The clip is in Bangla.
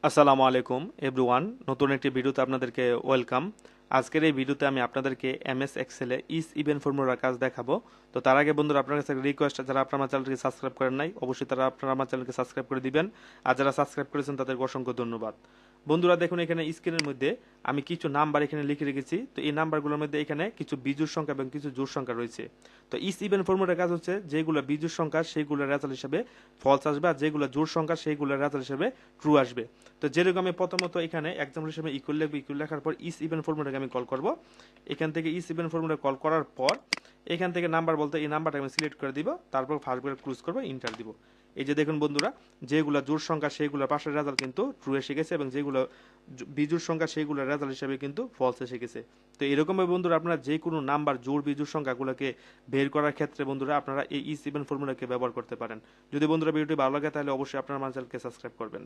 আসসালামু আলাইকুম এভরিওয়ান, নতুন একটি ভিডিওতে আপনাদেরকে ওয়েলকাম। আজকের এই ভিডিওতে আমি আপনাদেরকে এমএস এক্সেলে ইস ইভেন ফর্মুলার কাজ দেখাবো। তো তার আগে বন্ধুরা, আপনার কাছে রিকোয়েস্ট, যারা আপনার আমার চ্যানেলকে সাবস্ক্রাইব করেন নাই অবশ্যই তারা আপনার আমার চ্যানেলকে সাবস্ক্রাইব করে দিবেন, আর যারা সাবস্ক্রাইব করেছেন তাদেরকে অসংখ্য ধন্যবাদ। বন্ধুরা দেখুন, এখানে স্ক্রিনের মধ্যে আমি কিছু নাম্বার এখানে লিখে রেখেছি। তো এই নাম্বারগুলোর মধ্যে এখানে কিছু বিজোড় সংখ্যা এবং কিছু জোড় সংখ্যা রয়েছে। তো ইস ইভেন ফর্মুলার কাজ হচ্ছে, যেগুলো বিজোড় সংখ্যা সেইগুলোর রেজাল্ট হিসেবে ফলস আসবে, আর যেগুলো জোড় সংখ্যা সেইগুলোর রেজাল্ট হিসেবে ট্রু আসবে। তো যেরকম আমি প্রথমত এখানে এক্সাম্পল হিসেবে ইকুয়াল লিখবো, ইকুয়াল লেখার পর ইস ইভেন ফর্মুলাটাকে আমি কল করব। এখান থেকে ইস ইভেন ফর্মুলা কল করার পর এখান থেকে নাম্বার বলতে এই নাম্বারটা আমি সিলেক্ট করে দিব, তারপর ফার্স্ট ব্রেকেট ক্লোজ করবো, ইন্টার দিব। এই যে দেখুন বন্ধুরা, যেগুলো জোড় সংখ্যা সেইগুলোর পাশের রেজাল্ট কিন্তু ট্রু এসে গেছে, এবং যেগুলো বিজোড় সংখ্যা সেইগুলোর রেজাল্ট হিসেবে কিন্তু ফলস এসে গেছে। তো এরকমভাবে বন্ধুরা, আপনারা যে কোনো নাম্বার জোড় বিজোড় সংখ্যাগুলোকে বের করার ক্ষেত্রে বন্ধুরা আপনারা এই ইস ইভেন ফর্মুলাকে ব্যবহার করতে পারেন। যদি বন্ধুরা ভিডিওটি ভালো লাগে তাহলে অবশ্যই আপনার আমার চ্যানেলকে সাবস্ক্রাইব করবেন।